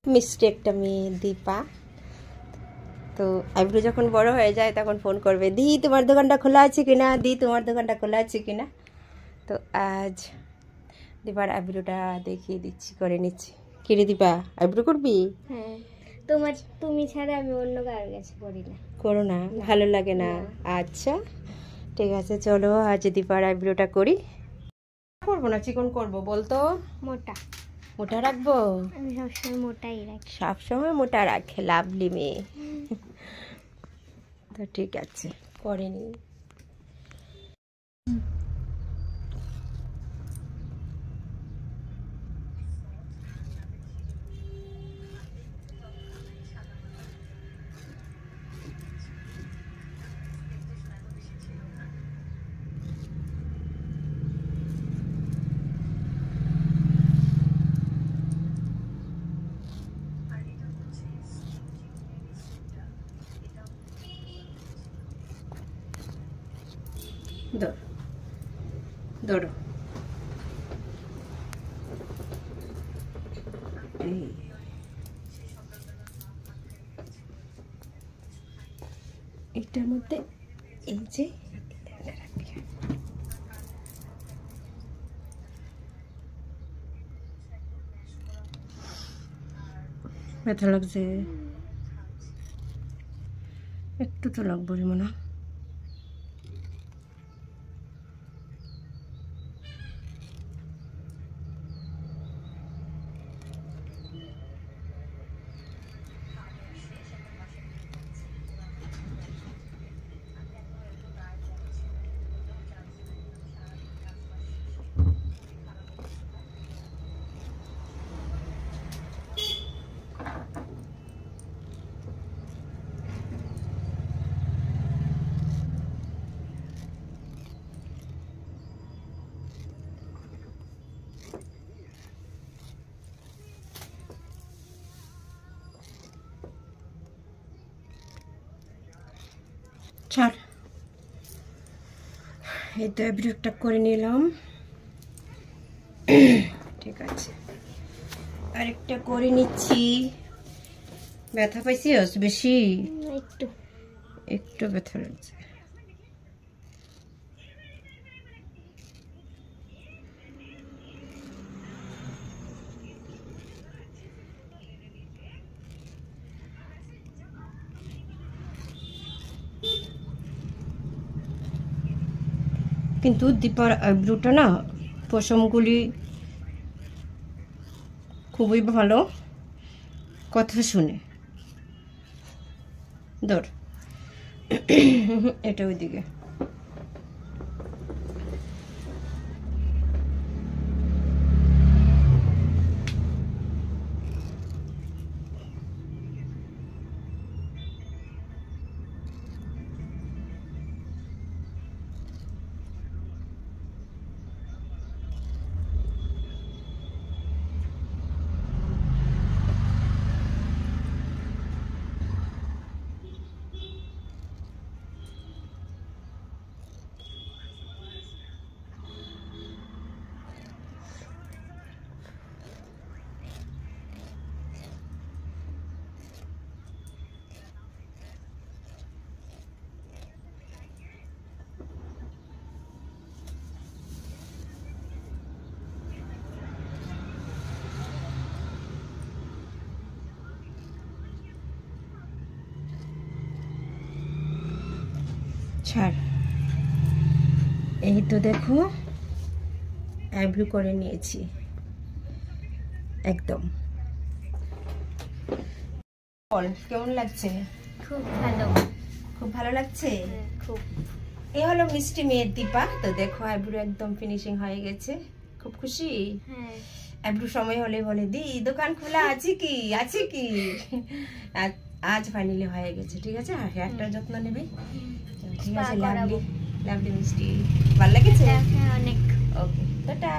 মিষ্টি একটা মেয়ে দীপা। তো আইব্রু যখন বড় হয়ে যায় তখন ফোন করবে, দি তোমার দোকানটা খোলা আছে কিনা, দি তোমার দোকানটা খোলা আছে কিনা। তো আজ দীপার আইব্রুটা দেখিয়ে দিচ্ছি, করে নিচ্ছি। কিরে দীপা, আইব্রু করবি? হ্যাঁ, তুমি ছাড়া আমি অন্য কারোর কাছে করি না। করো না, ভালো লাগে না? আচ্ছা ঠিক আছে, চলো আজ দীপার আইব্রুটা করি। করবো না চিকন করবো বলতো? মোটা মোটা রাখবো? আমি সবসময় মোটাই রাখি। সবসময় মোটা রাখে লাভলি মেয়ে। তো ঠিক আছে, করে নি। দৌড়ো এটার মধ্যে এই যে ব্যথা লাগছে, একটু তো লাগবে মনে হয়। ছাড়, এই তো আইব্রোটা করে নিলাম। ঠিক আছে, আরেকটা করে নিচ্ছি। ব্যথা পাইছিস বেশি? একটু একটু ব্যথা লাগছে। কিন্তু দীপার আইব্রোটা না, পশমগুলি খুবই ভালো, কথা শুনে। ধর এটা ওইদিকে। ছাড়, এই তো দেখো আইব্রো করে নিয়েছি একদম। কেমন লাগছে? খুব ভালো। খুব ভালো লাগছে? খুব। এই হলো মিষ্টি মেয়ের দীপা। তো দেখো আইব্রো একদম ফিনিশিং হয়ে গেছে, খুব খুশি। হ্যাঁ, আইব্রো সময় হলে বলে দি দোকান খোলা আছে কি, আছে কি। আজ ফাইনালি হয়ে গেছে। ঠিক আছে, আর হেয়ারটার যত্ন নেবে। ঠিক আছে, লাভলি লাভলি মিষ্টি, ভালো লেগেছে? অনেক। ওকে, টাটা।